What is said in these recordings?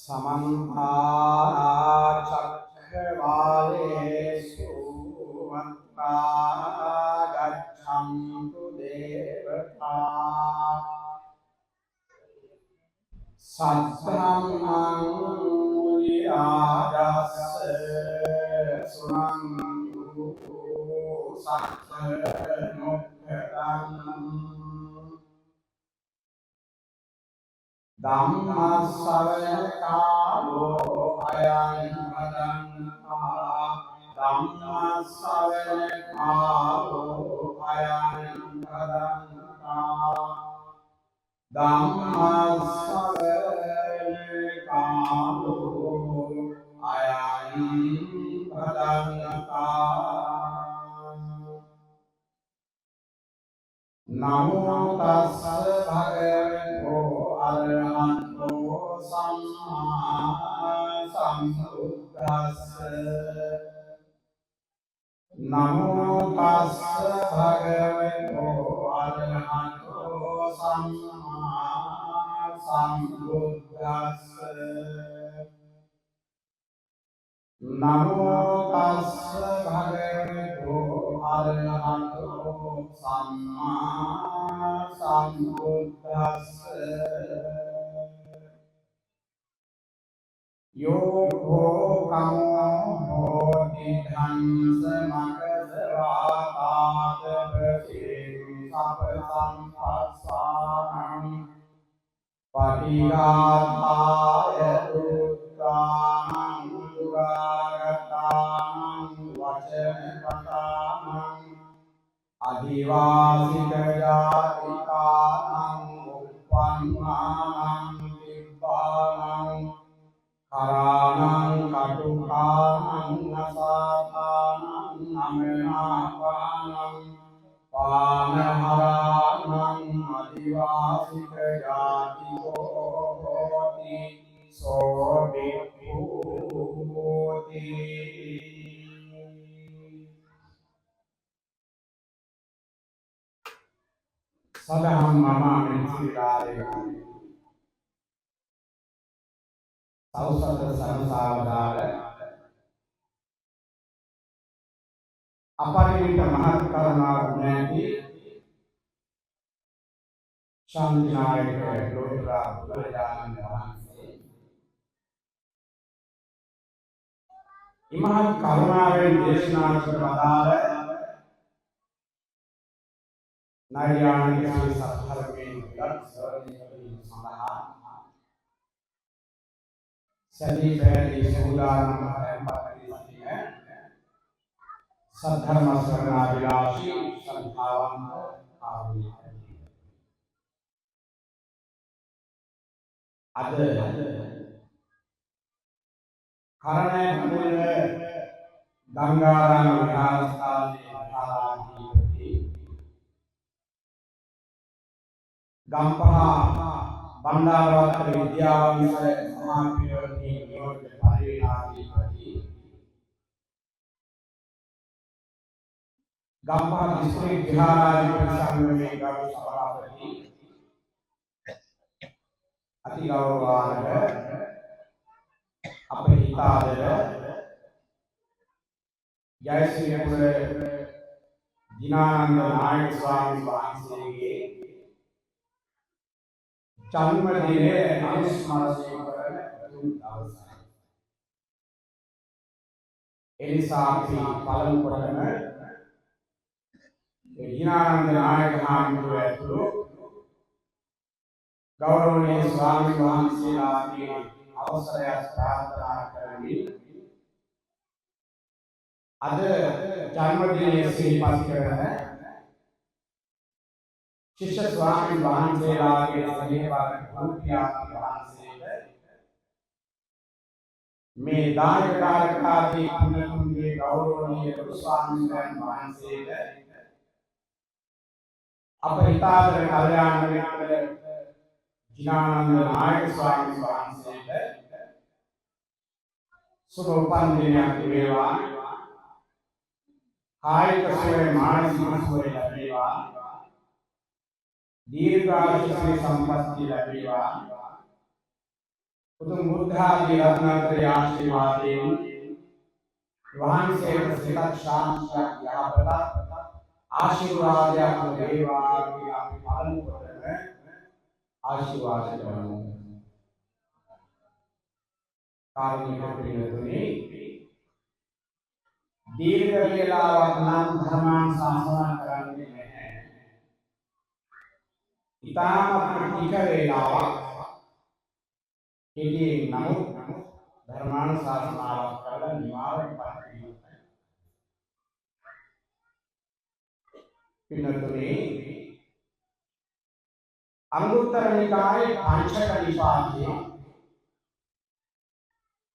समन्ता चक्रवालेषु अत्रा गच्छन्तु देवता सद्धम्मं मुनिराजस्य सुनन्तु सत्समुद्धरणम् धम्मश्रवणकालो अयं भदन्ता धम्मश्रवणकालो अयं भदन्ता धम्मश्रवणकालो अयं भदन्ता नमो तस्स भगवतो अरहतो सम्मा सम्बुद्धस्स नमो तस्स भगवतो अरहतो सम्मा सम्बुद्धस्स नमो तस्स भगवतो अरहतो सम्मा सम्बुद्धस्स यो भोगमो भोति धन्स मकसवातात प्रसेन सपसंपत्सानं पटिगाताय दुत्तानं दुरागतानं वचनपतानं आदिवासिक जातिकानां उत्पन्नानां दिव्यानां करानां कटुकानां नसातानां नमनापानां पानहरानां आदिवासिक जातिको भवति सो विभूति सदहं नमामि श्रीराधेयं सौसत संसावतार अपरिमित महत् करुणा गुणैः शांतिनायक लोटरा बुद्धजानन वහන්සේ इमहत् करुणाවෙන් දේශනා කර වදාළ නෛර්යානික ශ්‍රී සත්‍යධර්මයේ විගත් සරණී සඳහා सभी पहली सौदान सद्धर्म शरणाभिलाषी सद्भावं आवी अद करणे मूल गंगाराम विहारस्थाने धाराधिपति गंपहा बंदावत विद्यावंश महापीठि नियोग परिणाधिपति गंपहा डिस्ट्रिक्ट विहाराधिपति संघ में गौरव सभापति अति गौरवान्वित अपहितादर जयश्रीपुर जिनानंद नायक स्वामी वහන්සේගේ जन्मदिने अनुस्मरणය කරන තුන් දවසයි. එනිසා අපි පළමු කොටම जिनानंद नायक හාමුදුරුවෝ ඇතුළු गौरवनीय स्वामी වහන්සේලාගේ අවසරයක් ප්‍රාර්ථනා කරමින් අද ජන්මදිනයේ සිහිපත් කරන शिष्य स्वामी වහන්සේලාගේ සමීපවර ගුරුපියාණන් වහන්සේට මේ දායකකාරකාදී පුණ්‍යතුන්ගේ ගෞරවනීය ගුරු ස්වාමීන් වහන්සේට අප හිතාදර කල්යාණ මිත්‍ර जिनानंद नायक स्वामी වහන්සේට සුබ උපන් දිනයක් වේවා. කායික සුවය මානසික සුවය ලැබේවා. दीर्घायुष्य संपत्ति लभेवा උතුම් බුද්ධාදී රත්නත්‍රය ආශිර්වාදයෙන් වහන්සේට සිතක් ශාන්තියක් යහපත ආශිර්වාදයක් වේවා කියලා අපි පළමු කොටම ආශිර්වාද කරමු. කාරුණික පිළිතුරේ දීර්ඝ වේලාවක් නම් ධර්මානුශාසනා කරන්නේ නැහැ. ඉතාමත් ටික වේලාවක් කෙටි නමුත් ධර්මානුශාසනාවක් කරලා නිවාරණ පරිදි පිළිතුරේ අංගුත්තර නිකායේ පංචක නිපාතයේ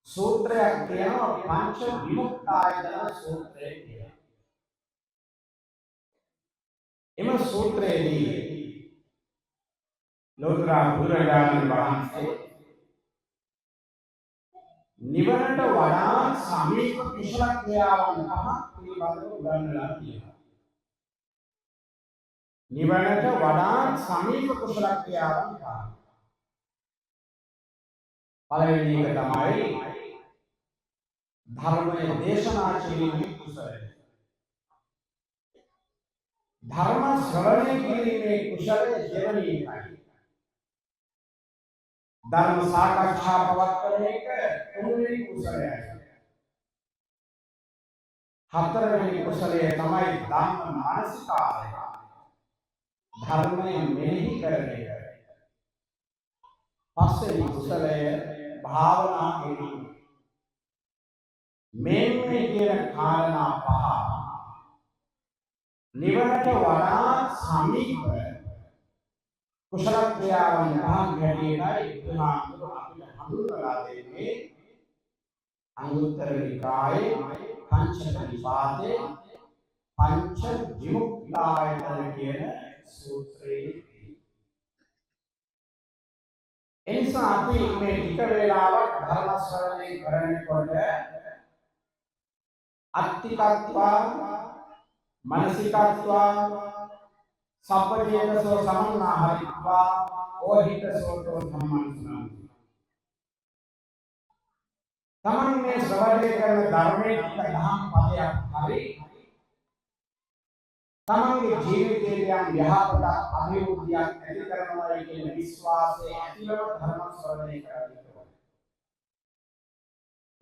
සූත්‍රයක් කියනවා පංච විමුක්තායතන සූත්‍රය කියලා. එම සූත්‍රයේදී ලෝතර බුදුරජාණන් වහන්සේ නිවනට වඩා සමීප කුසල ක්‍රියාවන් පහක් පිළිබඳව උගන්වලා තියෙනවා. නිවනට වඩා සමීප කුසල ක්‍රියාවන් පහක්. පළවෙනි එක තමයි ධර්මයේ දේශනා කිරීමේ කුසලය. ධර්ම ශ්‍රවණය කිරීමේ කුසලය දෙවෙනි එකයි. ධර්ම සාකච්ඡා පවත්වන එක තුන්වෙනි කුසලයයි. හතරවෙනි කුසලය තමයි ධම්ම මානසිකාරය. ධර්මයේ මෙහි කරන එක. පස්වෙනි කුසලය භාවනා කිරීම. මේ කියන කාරණා පහ නිවනට වඩා සමීප කුසල ක්‍රියාවන් පහ ගැටීමයි බුදුහාමුදුරුවෝ අපිට හඳුන්වලා දෙන්නේ අංගුත්තර නිකායේ පංචක නිපාතේ පංච විමුක්තායතන කියන සූත්‍රයේ. එනිසා අපි මේ ටික වේලාවක් ධර්ම ශ්‍රවණය කරනකොට අත්තිකත්වා මනසිකත්වා සප්පජේතසෝ සමන්නාහරිත්වා ඕහිතසෝතෝ ධම්මං. තමන් මේ ශ්‍රවණය කරන ධර්මයේ දහම් පදයක් හරි තමන්ගේ ජීවිතයේ යම් යහපත අභිවෘද්ධියක් ඇති කරනවා කියන විශ්වාසය ඇතිව ධර්ම ශ්‍රවණය කරනවා.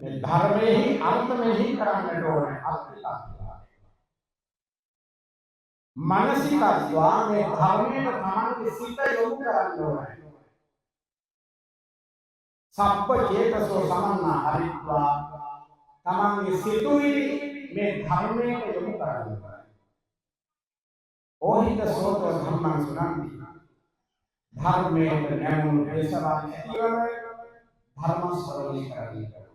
මේ ධර්මයේ අර්ථමෙහි කරන්නට ඕනේ අත්තිකත්වා. මානසිකත්වා මේ ධර්මයේ තමන්ගේ සිත යොමු කරන්න ඕනේ. සබ්බ චේතසෝ සමන්නා හරිත්වා තමන්ගේ සිතුවිලි මේ ධර්මයේ යොමු කරන්න ඕනේ. ඕහිත සෝතෝ ධම්මං සුනන්ති. ධර්මයේ නැමුණු දේශනා ඇතිවම ධර්ම ශ්‍රවණය කරන්නේ.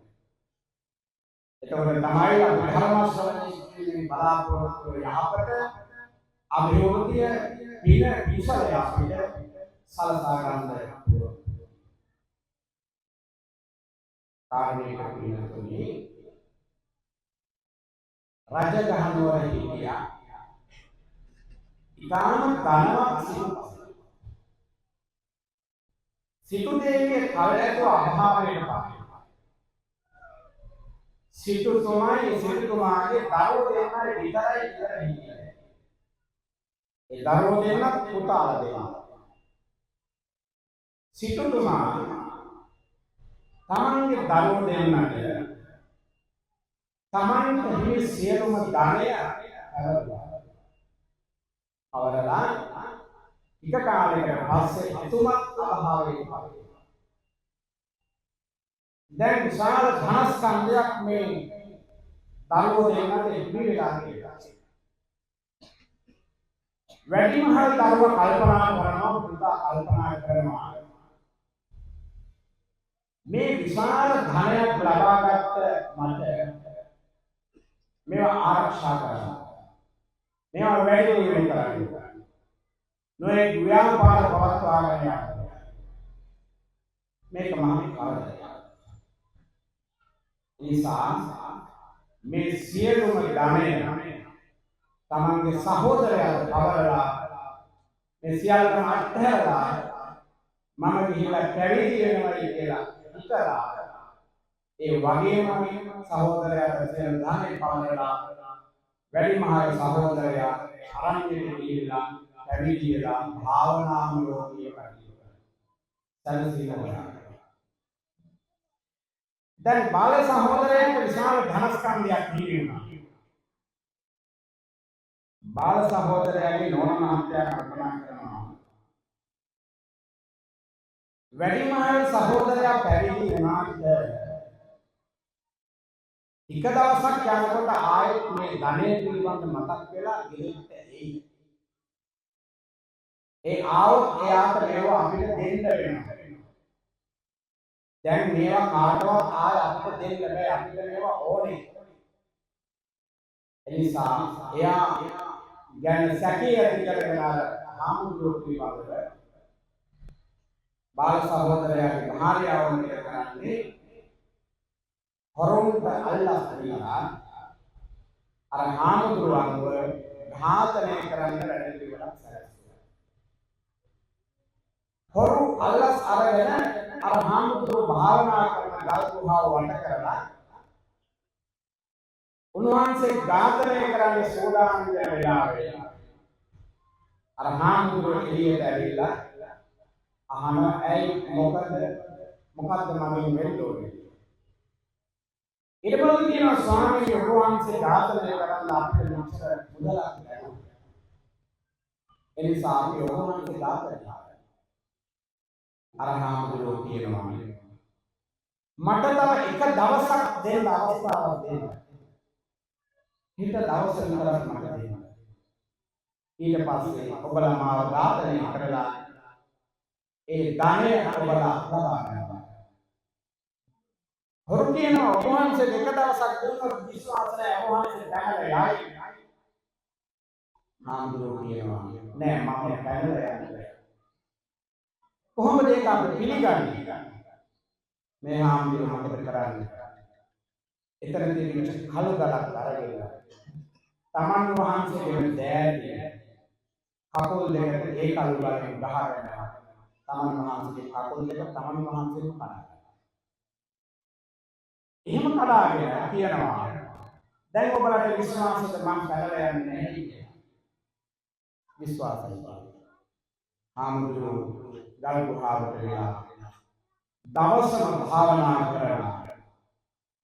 එතකොට තමයි අපි ධර්ම ශ්‍රවණය කිරීමේ බලාපොරොත්තු යහපත අභිවෘද්ධිය පින විසලය අපිට සලසා ගන්න පුළුවන්. කාරණේක පිළිතුරේ රජගහනුවර හිටියා ඉතාම ධනවත් සිටු දෙවියන් කලයක අභාවයට පත්. සිටුතුමාගේ දරුවෝ දෙන්නා විතරයි ඉඳලා හිටියේ. ඒ දරුවෝ දෙන්නා පුතාලා දෙන්නා. සිටුතුමා තමන්ගේ දරුවෝ දෙන්නාට තමන්ට හිමි සියලුම ධනය අවරලා එක කාලයකට පස්සේ එතුමත් අභාවයට පත්. දැන් විශාල ධනස්කන්ධයක් මේ දරුවෝ දෙන්නට ඉදිරියට තියෙනවා. වැඩිමහල් දරුවා කල්පනා කරනවා පුතා කල්පනා කරනවා මේ විශාල ධනයක් ලබාගත් මට මේවා ආරක්ෂා කරනවා. මේවා වැඩි දියුණු කරගන්න. නොයේ ව්‍යාපාර පවත්වාගෙන යන්න. මේක මහා කරදරයක්. නිසා මේ සියලුම ධනය තමන්ගේ සහෝදරයාට අවරලා මේ සියල්ලම අත්හැරලා මම ගිහිල්ලා පැවිදි වෙනවායි කියලා හිතලා ඒ වගේම සහෝදරයාට සියලු දානේ පාලලා වැඩිමහල් සහෝදරයා අරණ්‍යයට ගිහිල්ලා පැවිදිලා භාවනානුයෝගී කටයුතු සැලසීලා. දැන් බාල සහෝදරයන්ට විශාල ධනස්කන්ධයක් දීලා බාල සහෝදරයාගේ නෝන මහත්තයා කල්පනා කරනවා වැඩිමහල් සහෝදරයා පැවිදි වුණාට එක දවසක් යනකොට ආයෙත් මේ ධනෙ පිළිබඳ මතක් වෙලා ගෙදරට එයි. ඒ ආවොත් එයාට මේවා අපිට දෙන්න වෙනවා. දැන් මේවා කාටවත් ආයෙ අපිට දෙන්න බෑ. අපිට මේවා ඕනේ. ඒ නිසා එයා ගැන සැකේ ඇති කරගෙන ආමුදුරු පිළිබඳව බාල සහෝදරයාගේ භාර්යාව මෙතන කරන්නේ හොරුන්ට අල්ලස් දීලා අර හාමුදුරුවන්ව ඝාතනය කරන්න වැඩ පිළිවෙලක් සැලසුවා. හොරු අල්ලස් අරගෙන අර හාමුදුරුවෝ භාවනා කරන ගල් ගුහාව වඩ කරලා උන්වහන්සේ ඝාතනය කරන්න සෝදානම් වෙන වෙලාවේ අර හාමුදුරුවෝ එළියට ඇවිල්ලා අහනවා ඇයි මොකද මම වෙන්න ඕනේ? ඊට පස්සේ කියනවා ස්වාමීන් වහන්සේ ඝාතනය කරන්න අපිට මෙච්චර මුදලක් නැහැ. එනිසා අපි වහන්සේ ඝාතනය කරනවා. අරහාමුදුරුවෝ කියනවා මට තව එක දවසක් දෙන්න අවස්ථාවක් දෙන්න. හිත දවස විතරක් මට දෙන්න. ඊට පස්සේ ඔබලා මාව ඝාතනය කරලා ඒ ධනය ඔබලා ලබා ගන්නවා. හොරු කියනවා ඔබ වහන්සේ එක දවසක් දුන්නොත් විශ්වාස නැහැ ඔබ වහන්සේ දැනලා යයි. හාමුදුරුවෝ කියනවා නෑ මම දැනලා යන්නේ. කොහොමද ඒක අපි පිළිගන්නේ? මේ හාමුදුරුවෝ මොකද කරන්නේ? එතන තියෙන කළු ගලක් අරගෙන තමන් වහන්සේගේ දෑදී කකුල් දෙකට ඒ කළු ගලෙන් ගහගෙන තමන් වහන්සේගේ කකුල් දෙක තමන් වහන්සේම කනවා. එහෙම කඩාගෙන කියනවා දැන් ඔබලට විශ්වාසද මම පැනලා යන්නේ නැහැ කියලා. විශ්වාසයි. හාමුදුරුවෝ ගල් ගුහාවට ගියා. දවසම භාවනා කරලා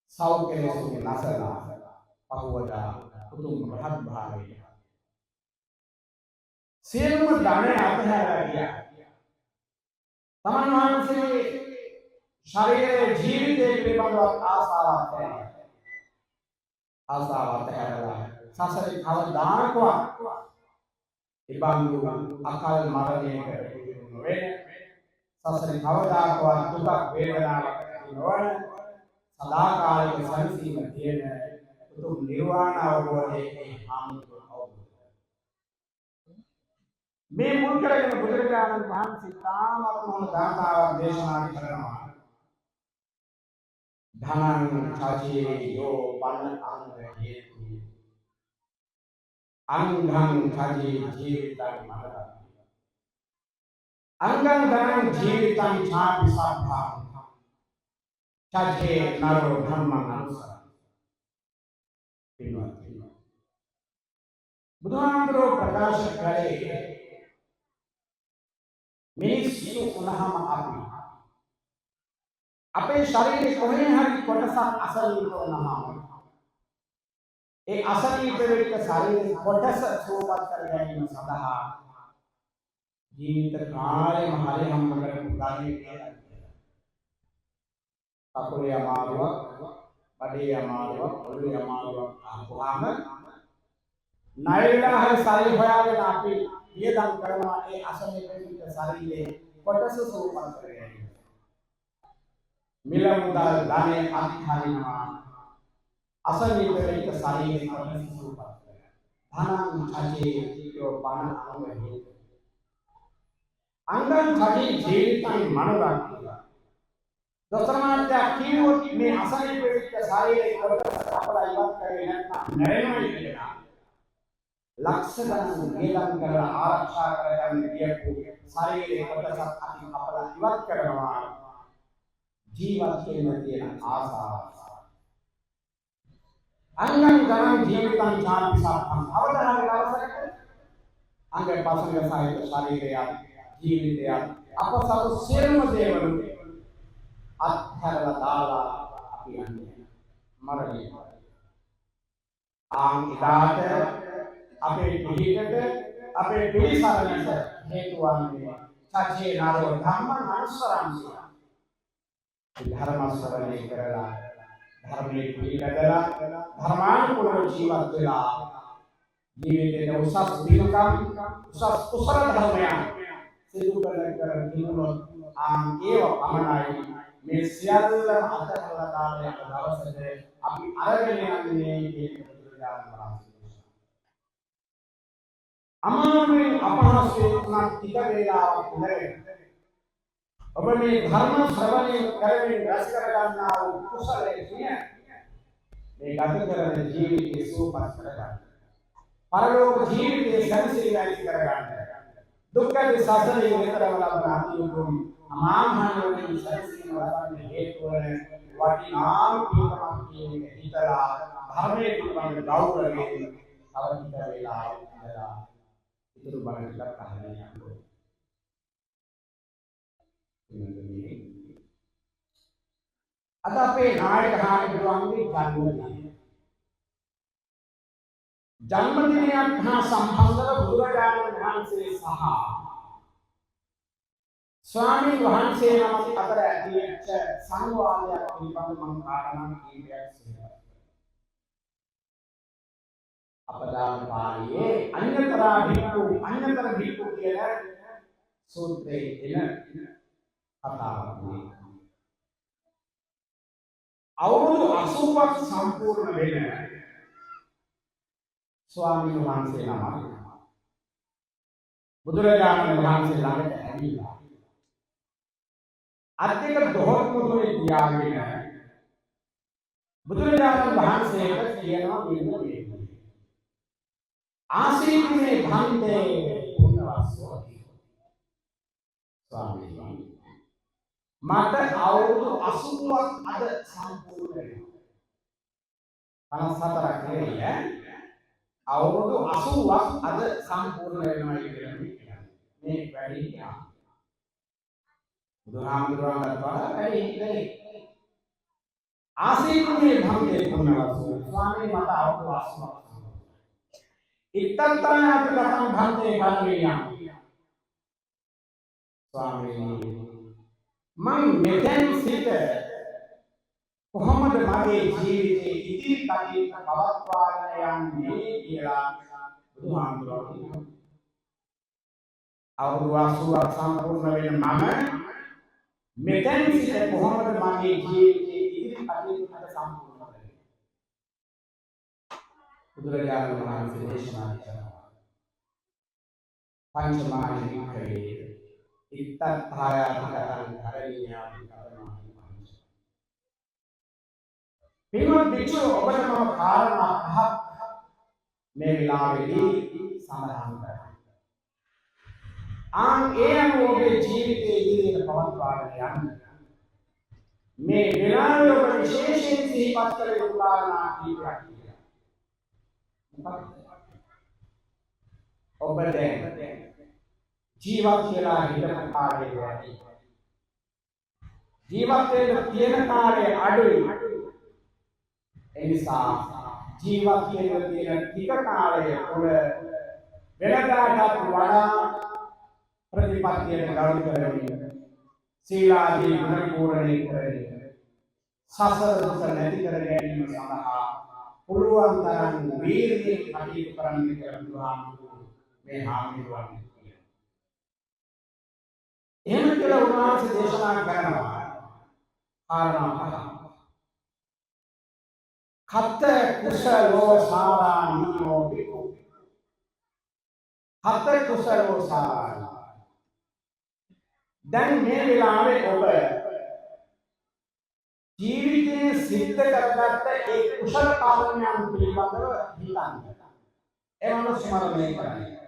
සෞඛ්‍යයෙන් නැසලා පහවදා උතුම් රහත් භාවය. සියලුම ධනෙ අතහැරලා ගියා. තමන් වහන්සේ ශරීරයේ ජීවිතයේ පිළිබඳව ආසාවක් නැහැ. ආසාවක් ඇහැරලා සසරේ කවදාකවත් ඉබඳු අකල් මරණයකට නොවේ. සසරේ කවදාකවත් දුක් වේදනාවක් නොවන සදාකාලික සංසීම තියෙන උතුම් නිර්වාණ අවබෝධයේ හාමුදුරුවෝ මේ මුල් කරගෙන බුදුරජාණන් වහන්සේ තාමත් මොන ධර්මාවක් දේශනා කරනවා. ධනං චජේ යෝ පන්න අංගයේති අංගං චජේ ජීවිතං මරණං අංගං ධනං ජීවිතං ඡාපි සබ්භං චජේ නරෝ ධම්මං අනුසරං. බුදුහාමුදුරුවෝ ප්‍රකාශ කළේ මිනිස්සු වුණාම අපේ ශරීරයේ කොහේ හරි කොටසක් අසනීප වුණාම ඒ අසනීප වෙච්ච ශරීරයේ කොටස සුවපත් කර ගැනීම සඳහා ජීවිත කාලයම හරි හම්බ කරපු ගානේ කියලා. කකුලේ අමාරුවක්, බඩේ අමාරුවක්, ඔළුවේ අමාරුවක් ආවම ණය වෙලා හරි ශරීරය හොයාගෙන අපි වියදම් කරනවා ඒ අසනීප වෙච්ච ශරීරයේ කොටස සුවපත් කර ගැනීම. මිල මුදල් ධනෙ අත්හරිනවා අසනීප වෙච්ච ශරීරයේ කොටස සුවපත් කරනවා. ධනං චජේ යෝ පන අංගයේ අංගං චජේ ජීවිතං මනෝරං. දොස්තරමාත්‍යා කිව්වොත් මේ අසනීප වෙච්ච ශරීරයේ කොටස අපලා ඉවත් කරේ නැත්නම් නැරෙනවා කියලා. ලක්ෂ ගණන් වේදම් කරලා ආරක්ෂා කරගන්න කියපු ශරීරයේ කොටසක් අපි අපලා ඉවත් කරනවා. ජීවත් වෙන්න තියෙන ආසාව. අංගම් ගණන් ජීවිතං ඥාති සාපං අවදාන දවසකට අංග පසංග සහිත ශරීරය ජීවිතය අපසතු සියලුම දේවලු අත්හැරලා දාලා අපි යන්නේ මරණය. ඉදාට අපේ පිළිකට අපේ පිළිසරණට හේතු වන්නේ සත්‍යේ නාරෝ ධම්මං අනුසරණය. ධර්ම ශ්‍රවණය කරලා ධර්මයේ පිළිගදලා ධර්මානුකූලව ජීවත් වෙලා ජීවිතයේ උසස් පිළිකම් උසස් කුසල ධර්මයන් සිදු කරගෙන තිබුණොත් ඒව පමණයි මේ සියල්ලම අත්හැරලා දාලා යන දවසට අපි අරගෙන යන්නේ මේ බුදුරජාණන් වහන්සේ. අමාරුවෙන් අපහසුයෙන් උනත් ටික වේලාවක් ඉඳගෙන ඔබ මේ ධර්ම ශ්‍රවණය කරමින් රැස් කර ගන්නා වූ කුසලයේ මේ ගත කරන ජීවිතයේ සුවපත් කර ගන්න. පරලෝක ජීවිතයේ සැනසීම කර ගන්න. දුක්ඛ සසරේ විතරම ලබන අතිඋතුම් අමාමහණෝගේ සැනසීම ලබන්න හේතු වන වටිනා පින්කමක් කියන්නේ හිතලා ධර්මයේ පිළිබඳ ගෞරවයෙන් අවබෝධ වෙලා ඉඳලා ඉතුරු බණ ටිකක් අහගෙන යන්න. අද අපේ නායක හාමුදුරුවන්ගේ ජන්මදිනයක් හා සම්බන්ධව බුදුරජාණන් වහන්සේ සහ ස්වාමීන් වහන්සේ නමක් අතර ඇතිවෙච්ච සංවාදයක් පිළිබඳව මම කාරණා කීපයක් කියනවා. අපදාන පාළියේ අඤ්ඤතර භික්ඛු කියන සූත්‍රයේ එන කතාවක් නේ. අවුරුදු 80ක් සම්පූර්ණ වෙන ස්වාමීන් වහන්සේ නමක් බුදුරජාණන් වහන්සේ ළඟට ඇවිල්ලා අත්‍යක දොහොත් මුදුනේ තියාගෙන බුදුරජාණන් වහන්සේට කියනවා මේ ආසීනේ භන්තේ පුණ්‍යවස්සෝ ස්වාමීනි මට අවුරුදු 80ක් අද සම්පූර්ණ වෙනවා. 54ක් නෙවෙයි අවුරුදු 80ක් අද සම්පූර්ණ වෙනවා කියන්නේ මේ වැඩි යා. බුදුහාමුදුරුවන්ට වඩා වැඩි නෙවෙයි. ආසීනේ භන්තේ පුණ්‍යවස්සෝ ස්වාමීනි මට අවුරුදු 80ක්. ඉත්තන්තරායති කතං භන්තේ භන්තේයං ස්වාමීනි මං මෙතෙන් සිට කොහොමද මගේ ජීවිතේ ඉදිරි කටයුතු පවත්වාගෙන යන්නේ කියලා බුදුහාමුදුරුවෝ කියනවා. අවුරුදු 80ක් සම්පූර්ණ වෙන මම මෙතෙන් සිට කොහොමද මගේ ජීවිතේ ඉදිරි කටයුතු සම්පූර්ණ කරන්නේ? බුදුරජාණන් වහන්සේ දේශනා කරනවා. පංචමානි වික්‍රේ ඉත්තත්ථායකරං කරණීයාදි කරණාදි පංච. පින්වත් භික්ෂුව ඔබට මම කාරණා පහක් මේ වෙලාවේදී සඳහන් කරනවා. ඒ අනුව ඔබේ ජීවිතයේ ඉදිරියට පවත්වාගෙන යන්න මේ වෙලාවේ ඔබ විශේෂයෙන් සිහිපත් කළ යුතු කාරණා කීපයක් තියෙනවා. ඔබ දැන් ජීවත් වෙලා හිටපු කාලේ වැඩි. ජීවත් වෙන්න තියෙන කාලේ අඩුයි. ඒ නිසා ජීවත් වෙන්න තියෙන ටික කාලය තුළ වෙනදාට වඩා ප්‍රතිපත්තියට ගෞරව කරගෙන සීලාදී ගුණ පූර්ණේ කරගෙන සසර දුක නැති කර ගැනීම සඳහා පුළුවන් තරම් වීර්යයෙන් කටයුතු කරන්න කියලා මේ හාමුදුරුවෝ එහෙම කියලා උන්වහන්සේ දේශනා කරනවා. කාරණා කත කුසලෝ සාරාණීයෝ බිකු. කත කුසලෝ සාරාණී. දැන් මේ වෙලාවේ ඔබ ජීවිතයේ සිද්ධ කරගත්ත ඒ කුසල කර්මයන් පිළිබඳව හිතන්න. ඒවන ස්මරණය කරන්න.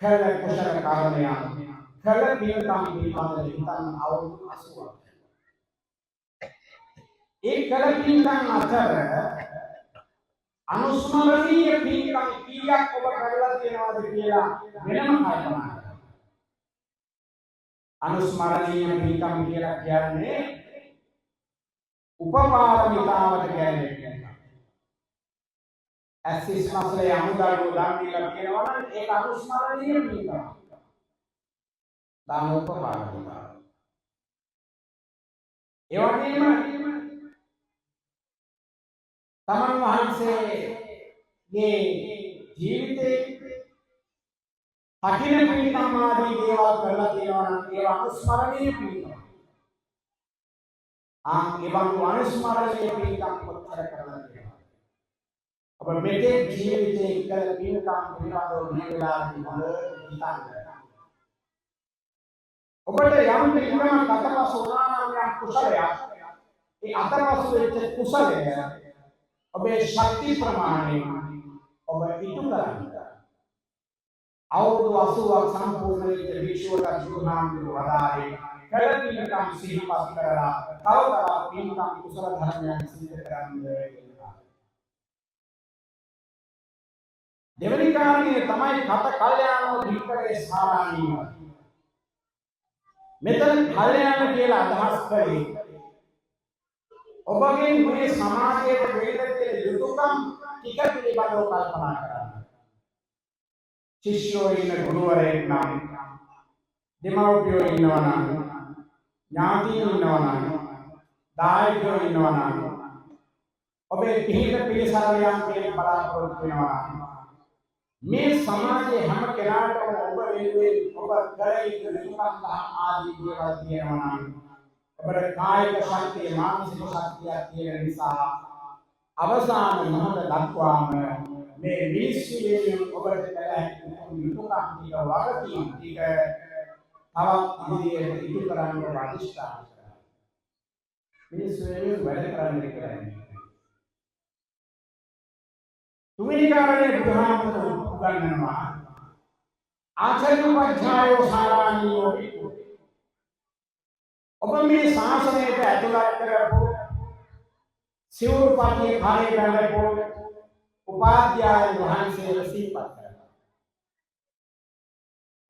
කළ කුසල කර්මයන් කළ පින්කම් පිළිබඳව හිතන්න අවුරුදු 80ක්. ඒ කළ පින්කම් අතර අනුස්මරණීය පින්කම් කීයක් ඔබ කරලා තියෙනවද කියලා වෙනම කල්පනා කරන්න. අනුස්මරණීය පින්කම් කියලා කියන්නේ උපපාරමිතාවට කියන්නේ. ඇසිස් මස්ලේ අමුදරුව දන් දීලා කියනවා නම් ඒක අනුස්මරණීය පින්කම්. දාන උපපාරමිතාව. ඒ වගේම තමන් වහන්සේගේ ජීවිතේ කටින පින්කම් ආදී දේවල් කරලා තියෙනවා නම් ඒවා අනුස්මරණීය පින්කම්. ඒ වගේ අනුස්මරණීය පින්කම් කොච්චර කරලා තියෙනවද? ඔබ මෙතෙක් ජීවිතේ කළ පින්කම් පිළිබඳව මේ වෙලාවේ හිතන්න. ඔබට යම් පින්කමක් අතපසු වුණා නම් යම් කුසලයක් ඒ අතපසු වෙච්ච කුසලය ඔබේ ශක්ති ප්‍රමාණයෙන් ඔබ ඉටු කරන්න. අවුරුදු 80ක් සම්පූර්ණ වෙච්ච විශ්වකට සුහාම්දුරු වදාරේ කළ පින්කම් සිහිපත් කරලා තව තවත් පින්කම් කුසල ධර්මයන් සිද්ධ කරන්න කියලා. දෙවෙනි කාරණේ තමයි කත කල්යාණෝ දීපරේ සාරාණීය. මෙතන කල්යාණ කියලා අදහස් කරේ ඔබගේ මේ සමාජයේ වේදිතේ යුතුයකම් ටික පිළිබඳව කල්පනා කරන්න. ශිෂ්‍යෝ ඉන්න ගුරුවරයෙක් නම් දෙමව්පියෝ ඉන්නවා නම් ඥාතීන් ඉන්නවා නම් දායකයෝ ඉන්නවා නම් ඔබේ පිහිට පිළිසරණයන් කියන බලාපොරොත්තු වෙනවා නම් මේ සමාජයේ හැම කෙනාටම ඔබ වෙනුවෙන් ඔබ කළ යුතු යුතුයකම් ආදී දේවල් තියෙනවා නම් ඔබට කායික ශක්තිය මානසික ශක්තිය තියෙන නිසා අවසාන මොහොත දක්වාම මේ මිනිස්සු වෙනුවෙන් ඔබට කළ හැකි යුතුයකම් ටික වගකීම් ටික තවත් ඉදිරියට ඉටු කරන්න ඔබ අධිෂ්ඨාන කරනවා. මිනිස්සු වෙනුවෙන් වැඩ කරන්න කියන්නේ. තුන්වෙනි කාරණේ බුදුහාමුදුරුවෝ උගන්වනවා ආචාර්යෝපඥායෝ සාරාණීයෝ විකු. ඔබ මේ ශාසනයට ඇතුළත් කරපු සිවුරු පටියේ කාර්ය කරපු උපාධ්‍යාය වහන්සේලා සිහිපත් කරනවා.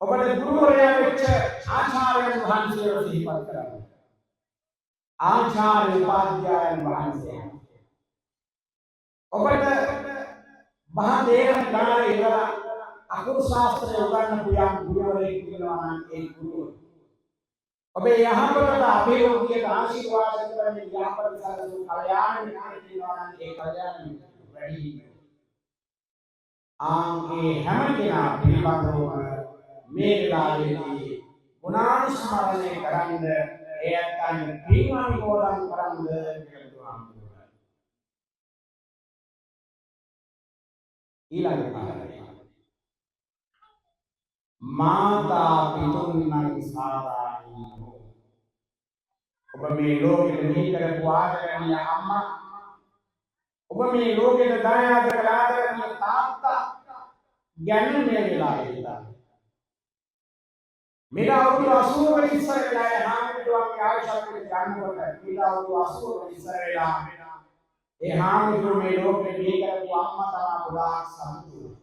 ඔබට ගුරුවරයා වෙච්ච ආචාර්යයන් වහන්සේලා සිහිපත් කරනවා. ආචාර්ය උපාධ්‍යායන් වහන්සේ ඔබට මහා දේව ඥාන ඉවර අකුරු ශාස්ත්‍රය උගන්වපු යම් ගුරුවරයෙක් ඉන්නවා නම් ඒ ගුරුවරයා ඔබේ යහපතට අභිවෘද්ධියට ආශිර්වාද කරමින් යහපත සැලසූ කල්යාණ මිත්‍රයෙක් ඉන්නවා නම් ඒ කල්යාණ මිත්‍රය වැඩි ආන්ගේ හැම කෙනා පිළිබඳවම මේ වෙලාවේදී ගුණානුස්මරණය කරන්න ඒ අත්යන් පින්වන්කෝරම් කරන්න කියලා දුන්නා. ඊළඟ කාරණය මාතා පිතුන්නම් සාරාණීයෝ. ඔබ මේ ලෝකෙට මේ කරපු ආදරණීය අම්මා, ඔබ මේ ලෝකෙට දායාද කළ ආදරණීය තාත්තා ගැන මේ වෙලාවේ හිතන්න. මේක අවුරුදු 80 කට ඉස්සර වෙලා හාමුදුරුවන්ගේ ආශාවකට ගන්නකොට මේක අවුරුදු 80 කට ඉස්සර වෙලා ඒ හාමුදුරුවෝ මේ ලෝකෙට මේ කරපු අම්මා තමයි ගොඩාක් සතුටු.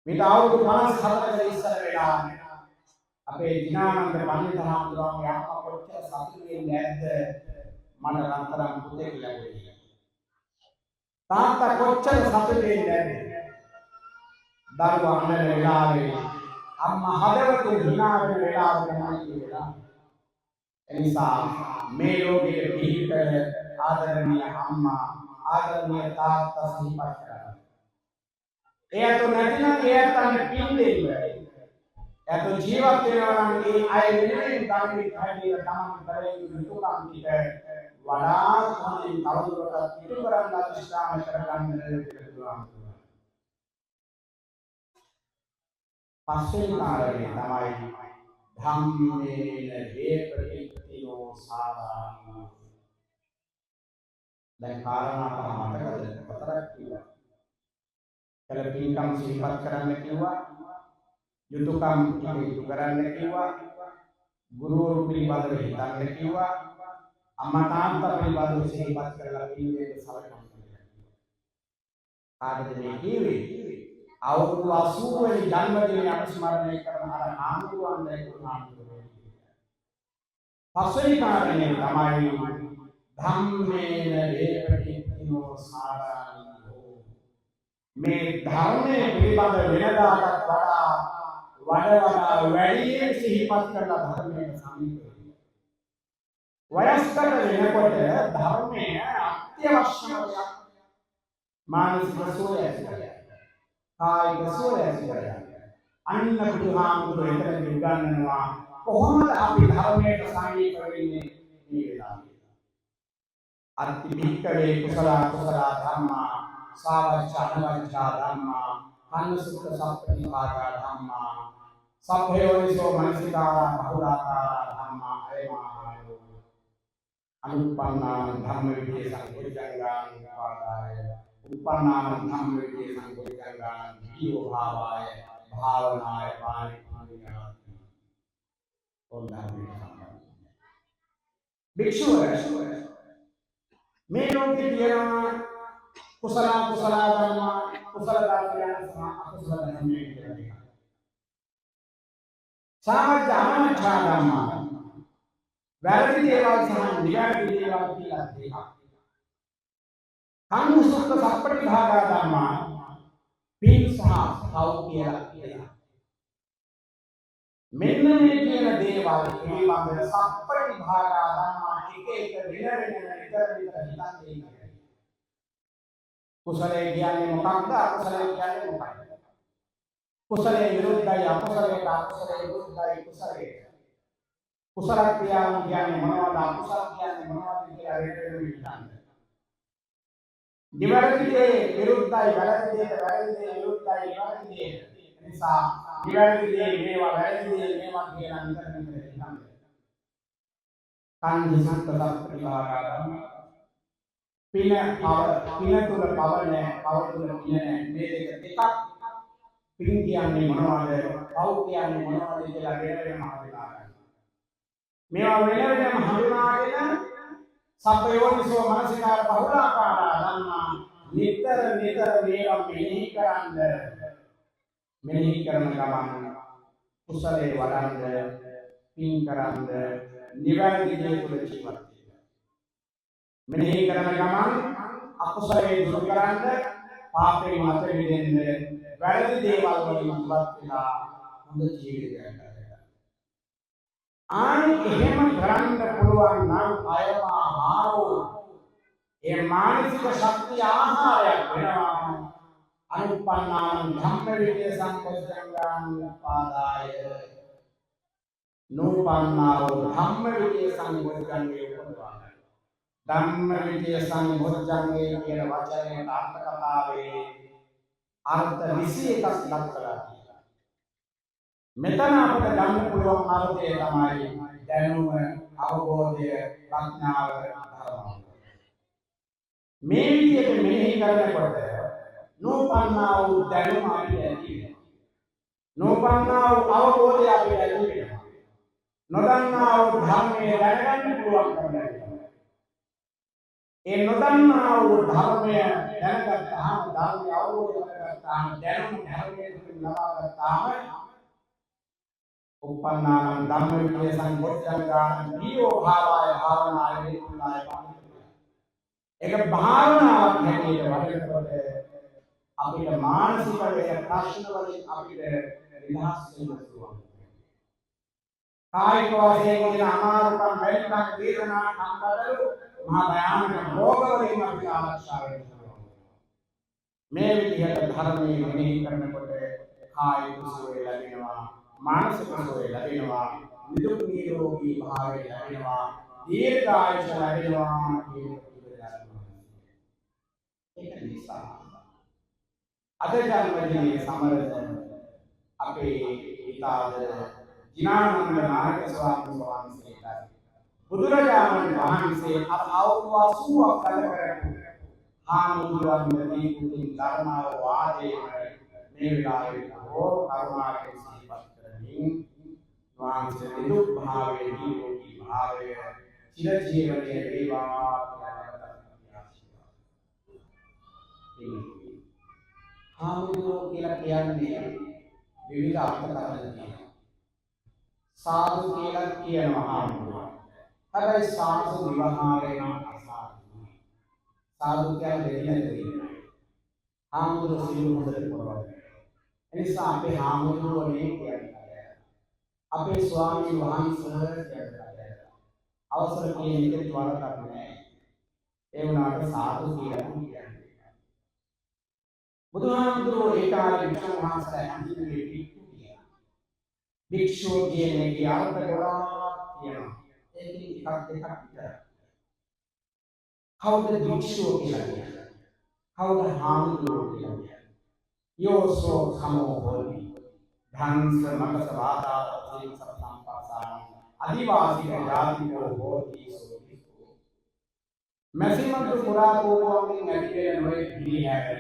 මේක අවුරුදු 54 කට ඉස්සර වෙලා අපේ දිනානන්ද පඬිතුක හාමුදුරුවන්ගේ අම්මා කොච්චර සතුටු වෙන්නේ නැද්ද මට රත්තරන් පුතෙක් ලැබුණේ. තාත්තා කොච්චර සතුටු වෙන්නේ නැද්ද දරුවා අඬන වෙලාවේ අම්මා හදවතින් hina වෙන වෙලාව තමයි කියලා. එනිසා මේ ලෝකයේ පිහිට ආදරණීය අම්මා ආදරණීය තාත්තා සිහිපත් කරගන්න. එයාට නැතිනම් එයාට පින් දෙන්න. එයාට ජීවත් වෙනවා නම් ඒ අය වෙනුවෙන් ධර්මයේ කඩේට තමන් කරේ යුතුයකම් ටික වඩා හොඳින් තවදුරටත් ඉටු කරන්න අධිෂ්ඨාන කරගන්න කියලා. පස්වෙනි කාරණේ තමයි ධම්මේන හේපරිත්තියෝ සාරාණීයෝ. දැන් කාරණා පහ මතකද? හතරක් කිව්වා. කළ පින්කම් සිහිපත් කරන්න කිව්වා. යුතුයකම් ඉටු කරන්න කිව්වා. ගුරුවරු පිළිබඳව හිතන්න කිව්වා. අම්මා තාත්තා පිළිබඳව සිහිපත් කරලා ඉන්නේ සලකන්න කියලා. කාටද මේ කිව්වේ? අවුරුදු 80 වෙනි ජන්මදිනය අපස්මරණය කරන අර ආමුදුවන් දැක්ුණා. පස්වෙනි කාරණේ තමයි ධම්මේන වේපටිච්චිනෝ සාරාණියෝ. මේ ධර්මයේ පිළිබඳ වෙනදාටත් වඩා වැඩියෙන් සිහිපත් කරලා ධර්මයේ සමීප වෙනවා. වයස්කත වෙනකොට ධර්මයේ අත්‍යවශ්‍යම මානසික සුවය ඇතිවෙනවා. කායික සුවය ඇතිවෙනවා. අන්න බුදුහාමුදුරුවෝ එතන උගන්වනවා කොහොමද අපි ධර්මයට සමීප වෙන්නේ මේ වෙලාවේ. අත්ති භික්ඛවේ කුසල ධම්මා සාවච්ඡා අනවච්ඡා ධම්මා අනුසුඛ සම්පටිපාදා ධම්මා සම්භයෝනිසෝ මනසිකාරා බහුලාකාරා ධම්මා අයමානෝ අනුප්පන්නාන ධම්ම විදේ සංගෝචංගාන පාදාය උප්පන්නාන ධම්ම විදේ සංගෝචංගාන ජීව භාවාය භාවනාය පාරිපාලිකාති ඔන්දාවේ භික්ෂුව මේ ලෝකේ තියෙනවා කුසල ධර්ම කුසල ධර්මයන් සහ අකුසල ධර්මයන් කියලා. සාමජ්ජානච්ඡා ධම්ම වැරදි දේවල් සහ නිවැරදි දේවල් කියලා දෙකක්. අනුසුඛ සප්පටිභාගා ධම්ම පින් සහ පව් කියලා. මෙන්න මේ කියන දේවල් පිළිබඳව සප්පටිභාගා ධම්ම එක විතර හිතන්නේ. කුසලයේ කියන්නේ මොකක්ද? අකුසලයේ කියන්නේ මොකක්ද? කුසලයේ විරුද්ධයි අකුසලයට, අකුසලයේ විරුද්ධයි කුසලයට. කුසල ක්‍රියාවන් කියන්නේ මොනවද? අකුසල කියන්නේ මොනවද කියලා රෙඩ හිතන්න. නිවැරදිදේ විරුද්ධයි, වැරදිදේ විරුද්ධයි, වැරදිදේ. නිසා නිවැරදිදේ මේවා වැරදිදේ මේවා කියලා විතර හිතන්න. කාන්ද සත්‍යප්‍රතිපාදා පින තුල පව නැහැ, පව තුල පින නැහැ. මේ දෙක දෙකක්. පින් කියන්නේ මොනවද? පව කියන්නේ මොනවද කියලා වෙනම හඳුනා ගන්න. මේවා වෙනම හඳුනාගෙන සබ්බයෝනිසෝ මනසිකාර බහුලාකාරා ධම්මා නිතර මේවා මෙනෙහි කරන ගමන් කුසලයේ වඩන්න පින් කරන්න නිවැරදි දේ තුල ජීවත් වෙන්න. මෙනෙහි කරන ගමන් අකුසලයේ දුරු කරන්න පාපේ මත මිදෙන්න වැරදි දේවල් වලින් ඉවත් වෙලා හොඳ ජීවිතයක් ගන්න. එහෙම කරන්න පුළුවන් නම් අයමාහාරෝ ඒ මානසික ශක්තිය ආහාරයක් වෙනවා. අනුප්පන්නාන ධම්ම විදේ සංකෝචංගාන පාදාය නෝපන්නාව ධම්ම විදේ සංකෝචංගේ උපදවා. ධම්ම විදේ සංකෝචංගේ කියන වචනේ අර්ථ කතාවේ අර්ථ 21ක් දක්වලා තියෙනවා. මෙතන අපිට ගන්න පුළුවන් අර්ථය තමයි දැනුම, අවබෝධය, ප්‍රඥාව, ධර්ම. මේ විදිහට මෙනෙහි කරනකොට නෝපන්නා වූ දැනුම අපිට ඇති වෙනවා. නෝපන්නා වූ අවබෝධය අපිට ඇති වෙනවා. නොදන්නා වූ ධර්මයේ දැනගන්න පුළුවන් කරගන්නවා. ඒ නොදන්නා වූ ධර්මය දැනගත්තාම, ධර්මය අවබෝධ කරගත්තාම, දැනුම ධර්මයේ ලබා ගත්තාම උපන්නාන ධම්ම විදේ සංකෝචංගාන දීෝ භාවාය භාවනාය වේතුනාය පානිය. ඒක භාවනාවක් හැටියට වඩනකොට අපිට මානසික ප්‍රශ්න වලින් අපිට නිදහස් වෙන්න පුළුවන්. කායික වශයෙන් වෙන අමාරුකම්, බැරිකම්, වේදනා, කම්කටොළු, මහා භයානක රෝග වලින් අපිට ආරක්ෂා වෙන්න පුළුවන්. මේ විදිහට ධර්මයේ මෙනෙහි කරනකොට කායික සුවය ලැබෙනවා, මානසික සුවය ලැබෙනවා, නිදුක් නිරෝගී භාවය ලැබෙනවා, දීර්ඝායුෂ ලැබෙනවා කියන ඒක නිසා අද ජන්මදිනයේ සමරන අපේ ඊතාද ජිනානන්ද නායක ස්වාමීන් වහන්සේට බුදුරජාණන් වහන්සේ අවුරුදු 80ක් කල කරපු හාමුදුරුවන්ගේ කුටින් ධර්මාව වාදයේ මේ වෙලාවේ හෝ කරුණාවෙන් සිහිපත් වහන්සේ නිරුක් භාවයේ නිරෝගී භාවය චිර ජීවනයේ වේවා හාමුදුරුවෝ කියලා කියන්නේ විවිධ අර්ථකථන තියෙනවා. සාදු කියලා කියනවා හාමුදුරුවෝ. හැබැයි සාදු විවහාරේ නම් අසාදු. සාදු කියන්නේ දෙන්නේ හාමුදුරුවෝ සිල් හොඳට කරනවා. එනිසා අපේ හාමුදුරුවෝ මේ කියන්නේ අපේ ස්වාමීන් වහන්සේ කියන්නේ අවසර කියන එකට වරදක් නැහැ. ඒ වුණාට සාදු කියලා කියන්නේ. බුදුහාමුදුරුවෝ ඒ කාලේ වික්ෂුන් වහන්සේලා හැඳින්වුවේ භික්ෂු කියලා. භික්ෂුව කියන එකේ අර්ථ ගොඩාක් තියෙනවා. ඒකෙන් එකක් දෙකක් විතරයි. කවුද භික්ෂුව කියලා කියන්නේ? කවුද හාමුදුරුවෝ කියලා කියන්නේ? යෝසෝ සමෝ හෝති. ධම්ස මකස වාදාත තේස සම්පස්සාන අදිවාසී ජාතිකෝ හෝති සෝතිකෝ. මැසිමතු පුරා කෝපයෙන් ඇතිවෙන නොයේ පිළිහැර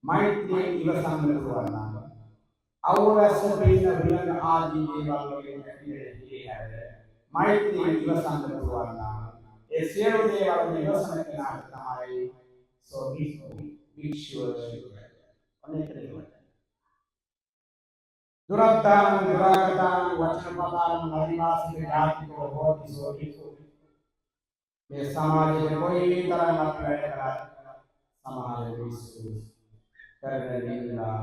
මෛත්‍රී ඉවසන්න පුළුවන් නම් අවරස පින්න විලංග ආදී දේවල් වලින් ඇතිවෙන්නේ හැර මෛත්‍රී ඉවසන්න පුළුවන් නම් ඒ සියලු දේවල් ඉවසන කෙනාට තමයි සෝභිසු භික්ෂුව අනේකේ දුරත්තාන දුරාගතාන වචනපදාන අදිවාසී ජාතිකෝ හෝති සෝභිසු මේ සමාජයේ કોઈ තරමක් වැඩ කරා සමාජ විශ්ව කරන නින්දා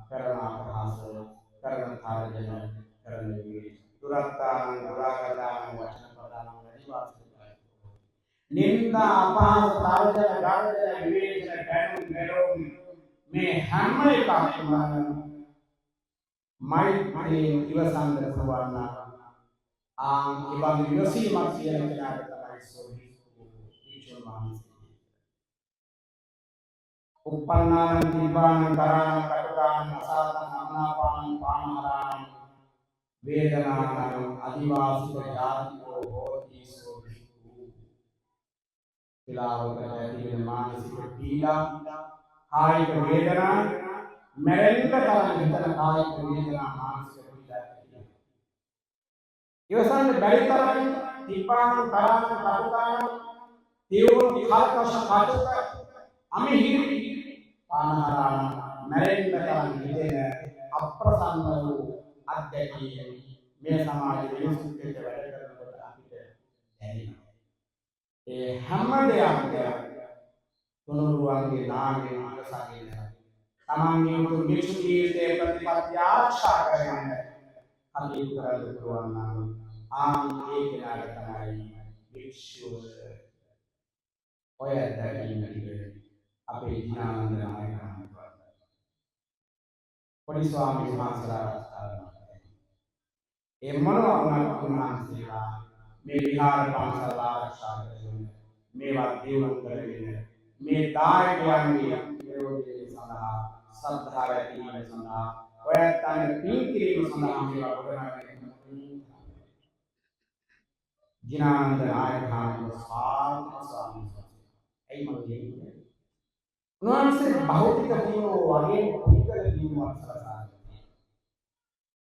කරන අපහාස කරන තරජන කරන දුරත්තාන දුරාගතාන වචනපදාන අදිවාසී නින්දා අපහාස තරජන ගාඩන විවේචන බැනුම් මෙලොම් මේ හැම එකක්ම මෛත්‍රී ඉවසන්න පුළුවන් ඉබඳු ඉවසීමක් කියන කෙනාට තමයි සෝභිසු භික්ෂුන් වහන්සේ. උපන්නාන දීපාන කරාන කටුකාන අසාතන අමනාපාන පානහරාන වේදනාන අදිවාසික ජාතිකෝ හෝති සෝභිසු. පිලාවකට ඇතිවෙන මානසික පීඩා කායික වේදනා මැරෙන්න තරම් හිතන කායික වේදනා මානසික පීඩා ඉවසන්න බැරි තරම් දීපාන කරාන කටුකාන දේවෝ කල්කෂ කාටක අමිහිරි පානහරාන මැරෙන්න තරම් හිතෙන අප්‍රසන්න වූ අධ්‍යක්ෂිය මේ සමාජයේ විමුක්තියට වැඩ කරනකොට අපිට දැනෙනවා. ඒ හැම දෙයක්ම තුනුරුවන්ගේ නාමයෙන් ඉවසගෙන තමන්ගේ උතුම් භික්ෂු ජීවිතයේ ප්‍රතිපත්ති ආරක්ෂා කරගන්න කටයුතු කරන්න පුළුවන් නම් ඒ කෙනාට තමයි භික්ෂුව. ඔය දැකීම අපේ ඥානන්ද නායකයන් පොඩි ස්වාමීන් වහන්සේලා ඒ මොනවා වුණත් උන්වහන්සේලා මේ විහාර පන්සල් ආරක්ෂා කරගෙන මේවා දියුණු කරගෙන මේ දායකයන්ගේ නිරෝධය සඳහා ශ්‍රද්ධාව ඇති වීම සඳහා ඔයයන් පින් කිරීම සඳහා මේවා ගොඩනගන්නේ ඥානන්ද නායකයන් ස්වාමීන් ඇයි මම කියන්නේ උන්වහන්සේ භෞතික දියුණුව වගේ පුද්ගල දියුණුවක් සලසා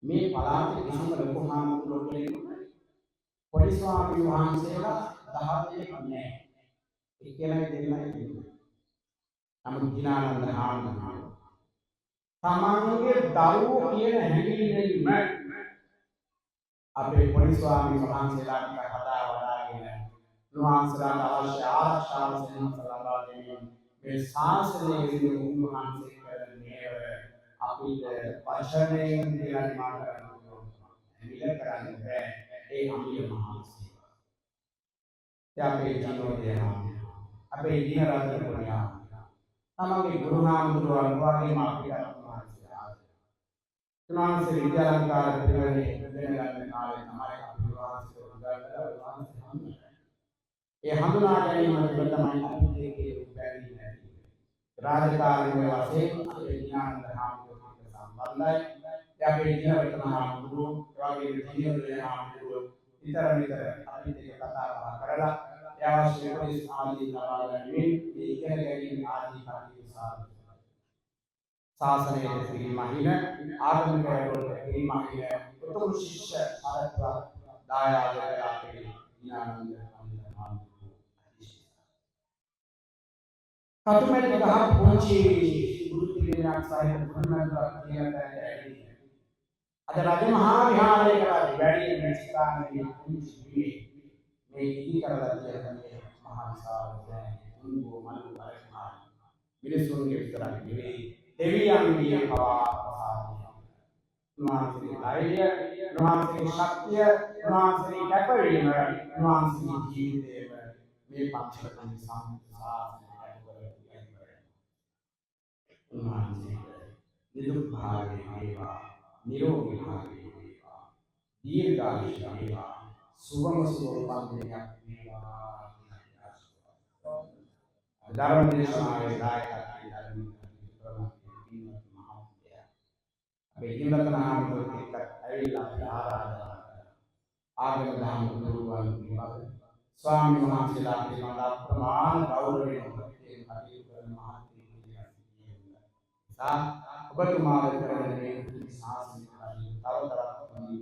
මේ පළාතේ කිසිම ලොකු හාමුදුරුවෝ කෙනෙක් පොඩි ස්වාමීන් වහන්සේලා 10 දෙනෙක් නැහැ. ඒ කියලා දෙන්නයි තියෙන්නේ. නමුත් ඥානන්ද හාමුදුරුවෝ තමන්ගේ දරුවෝ කියන හැඟීමෙන්ම අපේ පොඩි ස්වාමීන් වහන්සේලාට කතා වඩාගෙන උන්වහන්සේලාට අවශ්‍ය ආරක්ෂාව ලබා දෙමින් මේ ශාසනයේ උන්වහන්සේ කරන්නේ අපිට වචනයෙන් දෙයක් මාන කරනවා. එවිල කරන්නේ බෑ. ඒ අමිය මහන්සිය. අපේ ජීවිතය අපේ දින රාත්‍රී පුණ්‍යා. තමගේ ගුරු නාමතුරුවන් වගේම අපිට උන්වහන්සේ විද්‍යාලංකාර පිරිවෙනේ දෙනගන්න කාලේ තමයි අපි උන්වහන්සේ උදාහරණ ඒ හඳුනා ගැනීමට තමයි අපි දෙකේ බැරි නැති. රාජකාරී වශයෙන් අපේ ඥානන්ද හාමුදුරුවෝ සම්බන්ධයි. අපේ දිනවලට හාමුදුරුවෝ වගේ දිනවල හාමුදුරුවෝ විතර අපිට කතා බහ කරලා ඒ අවශ්‍ය උපදෙස් ආදී ලබා ගැනීම මේ ඉගෙන ගැනීම ආදී කටයුතු ශාසනයේ පිරිමහින ආගමිකයන්ට පිරිමහින උතුම් ශිෂ්‍ය ආරක්ෂා දායාද කරලා ඥානන්ද කතුමැලි ගහ පුංචි ගුරු පිළිවෙලක් සහිත බුදුමහාමුදුරුවෝ කියන තැනට අද රජමහා විහාරයකට වැඩි වෙන ස්ථානයේ පුංචි මේ ඉදි කරලා තියෙන මේ මහා විශාල උන්වෝ මනු පරිමාණ මිනිසුන්ගේ විතරක් නෙවෙයි දෙවියන්ගේ පවා නුවන්සේ ධෛර්යය නුවන්සේ ශක්තිය නුවන්සේ කැපවීම නුවන්සේ ජීවිතයේ මේ පංචකම් සම්පූර්ණ නුවන්සේ නිදුක් භාවයේ වේවා නිරෝගී භාවයේ වේවා දීර්ඝායුෂ වේවා සුවම සුවපත්යක් වේවා ධර්ම දේශනාවේ දායකත්වයෙන් අපි හිඳතන ආමතුත් එක්ක ඇවිල්ලා ආරාධනා ආගම දහම් ගුරුවන් විභාග ස්වාමීන් වහන්සේලා පිළිබඳ ප්‍රමාණ ගෞරවයෙන් කටයුතු කරන මහත්මිය සා ඔබතුමාගේ කරන මේ ශාසනික කටයුතු තව තවත්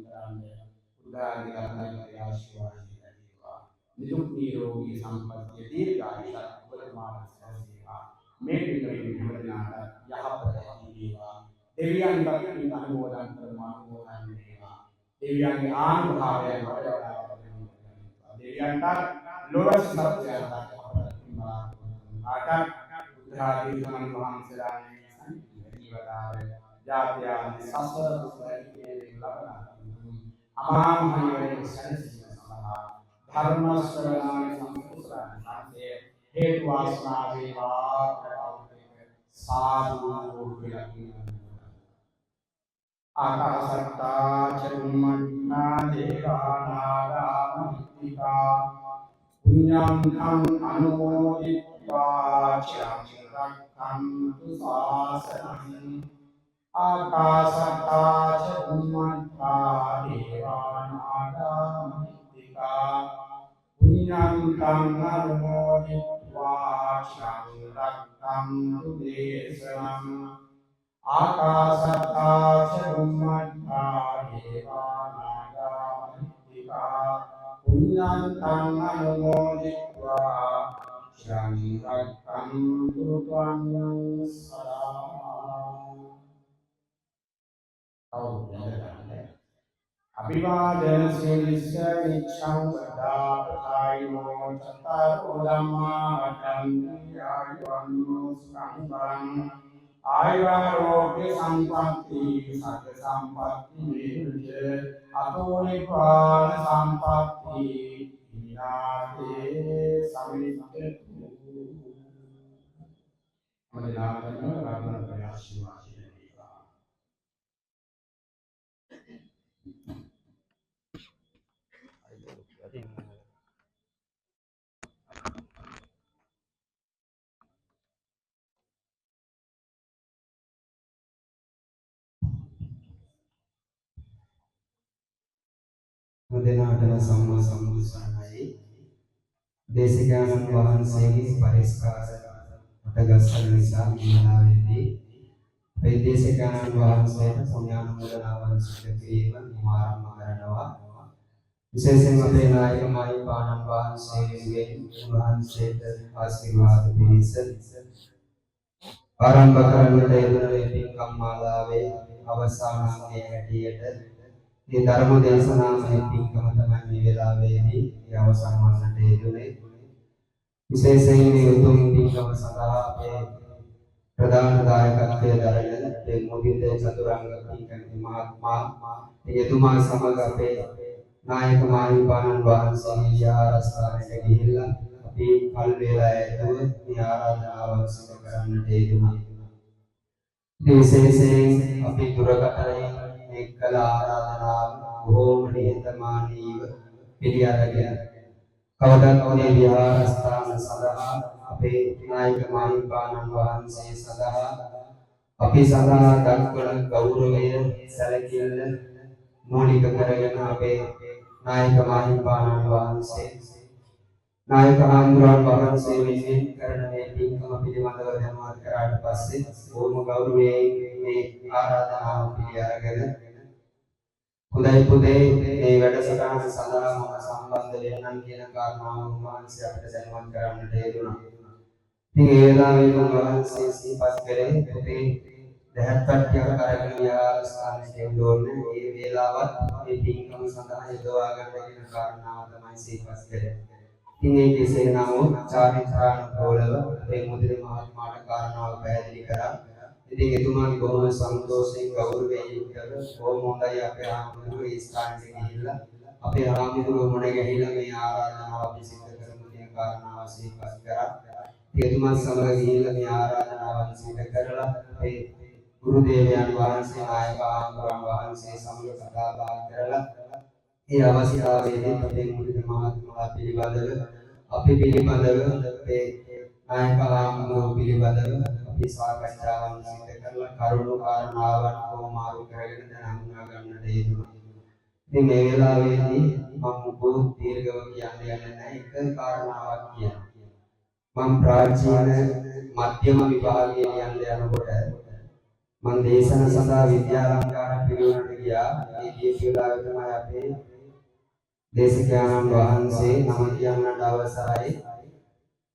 කරන්නේ උදාහරණ ගන්නයි ආශිර්වාද ලැබේවා නිදුක් නිරෝගී සම්පන්නිය දීර්ඝායුෂ ඔබතුමාට සැලසේවා මේ පිළිවෙලින් හැමදෙනාට යහපත ලැබේවා දෙවියන්ට අනුමෝදන් කරනවා වේවා දෙවියන්ගේ ආනුභාවයෙන් වඩා දෙවියන්ට ලෝක සත්‍යයන්ට ආකාර බුද්ධාදී සමන් වහන්සේලාගේ ජීවදාය ජාත්‍යාදී සසර දුක්ඛයේ ලබන අමා මහ නිවනේ සැනසීම සඳහා ධර්ම ශ්‍රවණාවේ සම්පූර්ණ හේතු වාසනා වේවා සාදු කියලා आकाशत्ता चुम्मन्ना देवानागा मुक्तिका पुण्यं अनुमोदित्वा चिरंजीवक्खन्तु शासनम् आकाशत्ता चुम्मन्ना देवानागा मुक्तिका पुण्यं अनुमोदित्वा चिरंजीवक्खन्तु देशनम् आकाशत्ता चुम्मत्ता देवानागा मुक्तिका पुण्यं अनुमोदित्वा चिरंजीवक्खन्तु त्वं सदा अभिवादन शीलस्य निच्छं वदा प्रथायो चत्तारो धम्मा वदन्ति आयुर्वन्नो सुखं आयुरारोग्य संपत्ति सत्य संपत्ति विरुद्ध अतो निपान संपत्ति विनाते समित्यतु मदिनाथन रत्न प्रयासवासी මුදෙනාටම සම්මා සම්බුද්ධානයි දේශිකානන් වහන්සේගේ පරිස්කාර මතගස්සන නිසා මනාවේදී මේ දේශිකානන් වහන්සේට පුණ්‍යානුමෝදනාවන් සිදු කිරීම ආරම්භ කරනවා විශේෂයෙන්ම අපේ නායක මහිපාණන් වහන්සේගෙන් වහන්සේට ආශිර්වාද පිණිස ආරම්භ කරන්නට යෙදුන මේ පින්කම් මාලාවේ අවසාන අංගයේ හැටියට ये धर्म देशना में पिंकम तमन में वेलावेदी ये अवसर मानते जुने विशेषයෙන් මේ උතුම් පින්කම සඳහා අපේ ප්‍රධාන දායකත්වයේ දරන මේ මුදිත චතුරංග පින්කමේ මහත්මයා එතුමා සමග අපේ නායක මාහිමිපාණන් වහන්සේගේ විහාරස්ථානයට ගිහිල්ලා අපි කල් වේලා ඇතුව මේ ආරාධනාව සිදු කරන්නට යෙදුණා. විශේෂයෙන් අපි දුරකථනයෙන් එක්කල ආරාධනාව බොහෝම නිහතමානීව පිළිඅරගෙන කවදාත් මේ විහාරස්ථාන සඳහා අපේ නායක මාහිමිපාණන් වහන්සේ සඳහා අපි සඳහා දක්වන ගෞරවය සැලකිල්ල මූලික කරගෙන අපේ නායක මාහිමිපාණන් වහන්සේ නායක හාමුදුරුවන් වහන්සේ විසින් කරන මේ පින්කම පිළිබඳව දැනුවත් කරාට පස්සේ බොහොම ගෞරවයෙන් මේ ආරාධනාව පිළි අරගෙන හොඳයි පුතේ මේ වැඩසටහන සඳහා මම සම්බන්ධ වෙන්නම් කියන කාරණාව උන්වහන්සේ අපිට දැනුවත් කරන්නට යෙදුණා. ඉතින් ඒ වෙලාවේ උන්වහන්සේ සිහිපත් කරේ පුතේ දැහැත්පත්තියක් අරගෙන විහාරස්ථානයට එන්න ඕනේ. මේ වේලාවත් මේ පින්කම සඳහා යොදවා ගන්න කියන කාරණාව තමයි සිහිපත් කරේ. ඉතින් ඒ කෙසේ නමුත් චාරිත්‍රානුකූලව මේ මුදිත මහත්මයාට කාරණාව පැහැදිලි කරා. ඉතින් එතුමාගේ බොහොම සන්තෝෂයෙන් ගෞරවයෙන් යුක්තව බොහොම හොඳයි අපේ ආමතුරු ඒ ස්ථානට ගිහිල්ලා අපේ ආමතුරු මොන ගහිලා මේ ආරාධනාව අපි සිදු කරමු කියන කාරණාව සිහිපත් කරා. එතුමා සමග ගිහිල්ලා මේ ආරාධනාව සිදු කරලා අපේ ගුරු දේවයන් වහන්සේ නායක ආමතුරුන් වහන්සේ සමග කතා බහ කරලා ඒ අවස්ථාවේදී අපේ මුදිත මහත්මයා පිළිබඳව අපි පිළිබඳව අපේ නායක ආමතුරු පිළිබඳව අපි සාකච්ඡාවන් සිදු කරලා කරුණු කාරණාවන් කොමාරු කරගෙන දැන් හඳුනා ගන්නට යෙදුණා. ඉතින් මේ වෙලාවේදී මම මොකෝ දීර්ඝව කියන්නේ නැහැ එක කාරණාවක් කියනවා. මම ප්‍රාචීන මධ්‍යම විභාගයේ යනකොට මම දේශන සඳහා විද්‍යාලංකාර පිරිවෙනට ගියා. ඒ ගිය වෙලාවේ තමයි අපේ දේශකයන්න් වහන්සේ නම කියන්නට අවසරයි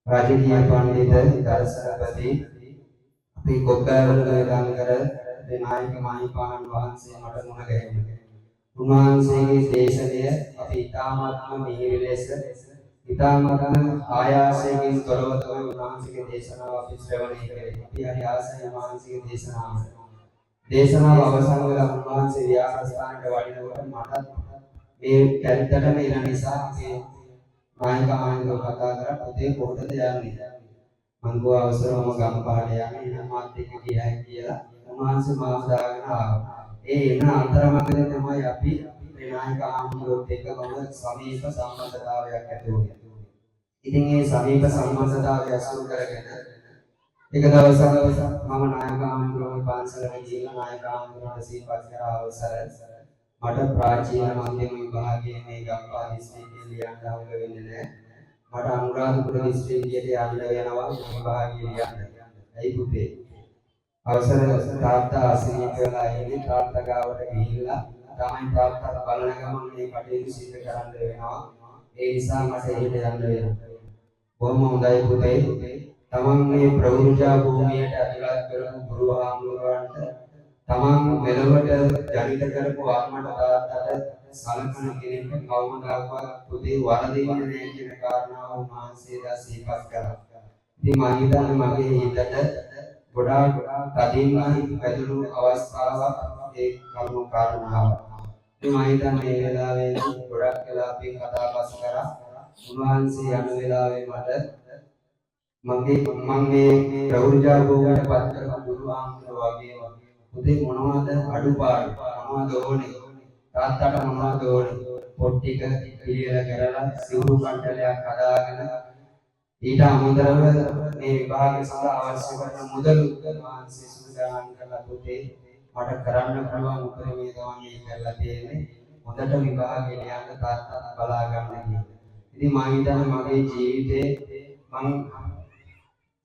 රාජකීය පඬිත දර්ශනපති අපේ කොක්කවල වේදංකර නායක මහිපාණන් වහන්සේ මට මුණ ගැහුණා. උන්වහන්සේගේ දේශනය අපි ඉතාමත්ම මිහිරි ලෙස ඉතාමත්ම ආයාසයෙන් තොරව තමයි උන්වහන්සේගේ දේශනාව අපි ශ්‍රවණය කරේ. අපි හරි ආසයි උන්වහන්සේගේ දේශනාව. දේශනාව අවසන් වෙලා උන්වහන්සේ විහාරස්ථානට වඩිනකොට මට මේ කැරිටටම ඉන නිසා අපේ නායක ආනන්දව කතා කරා පුතේ කොහෙද යන්නේ? මං ගෝ අවසරම ගම්පහට යන්නේ එන මාත් එක්ක ගියයි කියලා උන්වහන්සේ මාව දාගෙන ආවා. ඒ එන අතරමැද තමයි අපි මේ නායක ආනන්දවත් එක්ක කොහොමද සමීප සම්බන්ධතාවයක් ඇති වුනේ. ඉතින් මේ සමීප සම්බන්ධතාවය අසුර කරගෙන එක දවසක් මම නායක ආනන්දගේ පාන්සලට ගිහින් නායක ආනන්දට සිහිපත් කරා අවසර මට ප්‍රාචීන මධ්‍යම විභාගයේ මේ ගම්පහ දිස්ත්‍රික්කයේ ලියන්න හම්බ වෙන්නේ නැහැ. මට අනුරාධපුර දිස්ත්‍රික්කයට යන්න වෙනවා විභාගයේ ලියන්න. ඇයි පුතේ? අවසර තාත්තා අසනීප වෙලා ඉන්නේ තාත්තා ගාවට ගිහිල්ලා තමයි තාත්තා බලන ගමන් මේ කටයුතු සිදු කරන්න වෙනවා. ඒ නිසා මට එහෙට යන්න වෙනවා. බොහොම හොඳයි පුතේ. තමන් මේ ප්‍රවෘජා භූමියට අතිගත කරපු ගුරු ආමතුරුන්ට තමන් මෙලොවට ජනිත කරපු ආත්මට තාත්තට සලකන කෙනෙක් කවමදාකවත් පුතේ වරදින්නේ නැහැ කියන කාරණාව උන්වහන්සේලා සිහිපත් කරා. ඉතින් මම හිතන්නේ මගේ හිතට ගොඩාක් තදින්ම වැදුණු අවස්ථාවක් ඒ කරුණු කාරණාව. ඉතින් මම හිතන්නේ මේ වෙලාවේදී ගොඩක් වෙලා අපි කතා බස් කරා. උන්වහන්සේ යන වෙලාවේ මට මම මේ ප්‍රවෘජා භූමියට පත් කරපු ගුරු ආමතුරු වගේ පුතේ මොනවද අඩුපාඩු මොනවද ඕනේ තාත්තට මොනවද ඕනේ පොත් ටික පිළියෙල කරලා සිවුරු කණ්ඩලයක් හදාගෙන ඊට අමතරව මේ විභාගය සඳහා අවශ්‍ය කරන මුදල් උන්වහන්සේ සූදානම් කරලා පුතේ මට කරන්න පුළුවන් උපරිමයේ තමයි කරලා තියෙන්නේ හොඳට විභාගයට යන්න තාත්තා බලා ගන්න කියලා. ඉතින් මම හිතන්නේ මගේ ජීවිතේ මම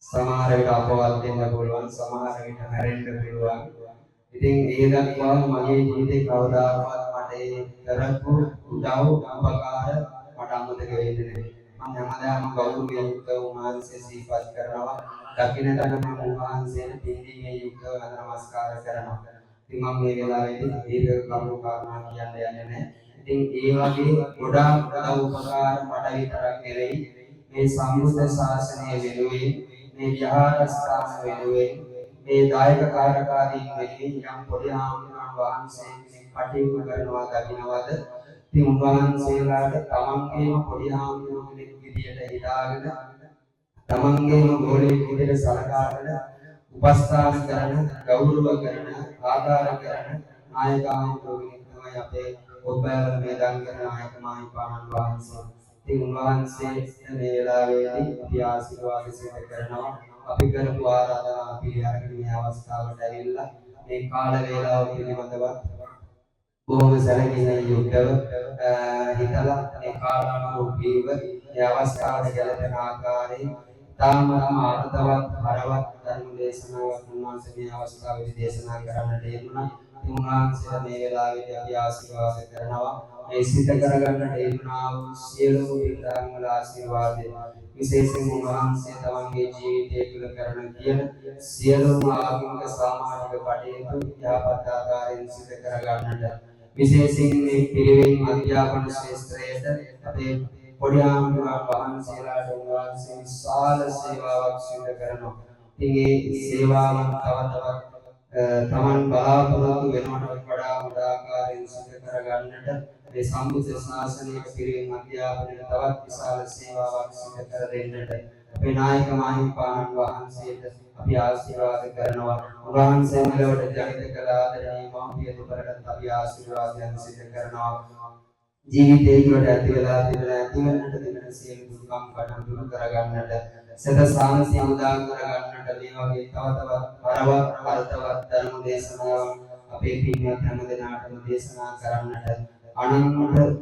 සමහර විට අපවත් වෙන්න පුළුවන් සමහර විට මැරෙන්න පුළුවන්. ඉතින් ඒ දක්වා මගේ ජීවිතේ කවදාකවත් මට ඒ කරපු උදව් උපකාර මට අමතක වෙන්නේ නැහැ. මම හැමදාම ගෞරවයෙන් යුක්තව උන්වහන්සේ සිහිපත් කරනවා. දකින්න තැන මම උන්වහන්සේට පින්දීමේ යුක්තව නමස්කාර කරනවා. ඉතින් මම මේ වෙලාවේදී දීර්ඝ කරුණු කාරණා කියන්න යන්නේ නැහැ. ඉතින් ඒ වගේ ගොඩාක් උදව් උපකාර මට විතරක් නෙවෙයි මේ සම්බුද්ධ ශාසනය වෙනුවෙන් මේ විහාරස්ථාන වෙනුවෙන් මේ දායක කාර්යකාරීන් වෙනුවෙන් යම් පොඩි ආමතුරුන් වහන්සේ කටයුතු කරනවා දකින්නවද? ඉතින් උන්වහන්සේලාට තමන්ගේම පොඩි ආමතුරු කෙනෙක් විදියට හිතාගෙන තමන්ගේම ගෝලයෙක් විදියට සලකාගෙන උපස්ථාන කරන ගෞරව කරන ආදාර කරන නායක ආමතුරු කෙනෙක් තමයි අපේ ඔබවල මේ දංගන නායක මහිපාණන් වහන්සේ. ඉතින් උන්වහන්සේ මේ වෙලාවේදී අපි ආශිර්වාද සිදු කරනවා. අපි කරපු ආරාධනාව පිළිඅරගෙන මේ අවස්ථාවට ඇවිල්ලා මේ කාල වේලාව පිළිබඳව බොහොම සැලකිලිමත් යුක්තව හිතලා මේ කාලානුරූපීව මේ අවස්ථාවට ගැලපෙන ආකාරයෙන් තාමත් ආර්ථවත් හරවත් ධර්ම දේශනාවක් උන්වහන්සේ මේ අවස්ථාවේදී දේශනා කරන්නට යෙදුණා. උන්වහන්සේලා මේ වෙලාවේදී අපි ආශිර්වාද කරනවා. මේ සිත කරගන්නට යෙදුණා වූ සියලුම විද්‍යාන් වල ආශිර්වාදය විශේෂයෙන් උන්වහන්සේ තමන්ගේ ජීවිතය තුළ කරන කියන සියලුම ආගමික සමාජික කටයුතු යහපත් ආකාරයෙන් සිදු කරගන්නට විශේෂයෙන් මේ පිරිවෙන් අධ්‍යාපන ශාස්ත්‍රයේද අපේ පොඩි ආමතුමා වහන්සේලාට උන්වහන්සේ විශාල සේවාවක් සිදු කරනවා. ඉතින් මේ සේවාවන් තව තමන් බලාපොරොත්තු වෙනවට වඩා හොඳ ආකාරයෙන් සිදු කරගන්නට මේ සම්බුද්ධ ශාසනයේ පිරිවෙන් අධ්‍යාපනයේ තවත් විශාල සේවාවක් සිදු කර දෙන්නට අපේ නායක මාහිමිපාණන් වහන්සේට අපි ආශිර්වාද කරනවා. උන්වහන්සේ මෙලොවට ජනිත කළ ආදරණීය මෞපිය දුපරටත් අපි ආශිර්වාදයන් සිදු කරනවා. ජීවිතේ තුළට ඇති වෙලා තිබෙන ඇතිවෙන්නට තිබෙන සියලු දුක්ඛම් කටයුතු දුරු කරගන්නට සද සාන්සිය උදා කරගන්නට මේ වගේ තව වරවත් අර්ථවත් ධර්ම දේශනාව අපේ පින්වත් හැම දෙනාටම දේශනා කරන්නට අනන්ත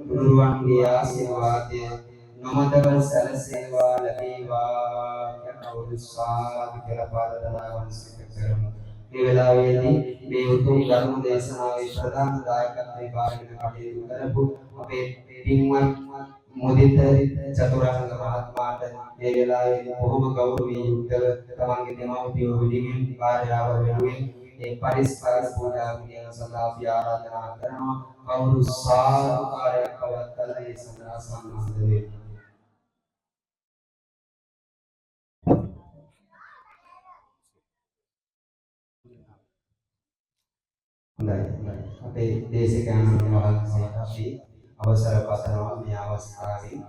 ගුරුවන්ගේ ආශිර්වාදය නොමදව සැලසේවා ලැබේවා යන උත්සාහ කියලා පාදනාවන් සිදු කරමු. මේ වෙලාවේදී මේ උතුම් ධර්ම දේශනාවේ ප්‍රධාන දායකත්වයේ පාලන කටයුතු කරපු අපේ පින්වත් මොදිත චතුරංග මහත්මයාට මේ වෙලාවේදී බොහොම ගෞරවයෙන් යුක්තව තමන්ගේ දෙමව්පියෝ විදිහින් කාර්යාව වෙනුවෙන් මේ පරිස්කාර පූජා කිරීම සඳහා අපි ආරාධනා කරනවා. කවුරු සාදුකාරයක් පවත්වලා ඒ සඳහා සම්මානිත වෙනවා. හොඳයි. අපේ දේශකයන්න් වහන්සේට අපි අවසර පතනවා මේ අවස්ථාවේ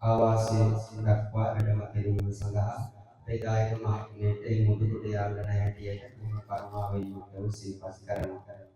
ආවාසය දක්වා වැඩම කිරීම සඳහා අපේ ගායක මහත්මියට මුදුකොට යාළන හැටියට කරුණාවෙන් යුක්තව සිහිපත් කරනවා.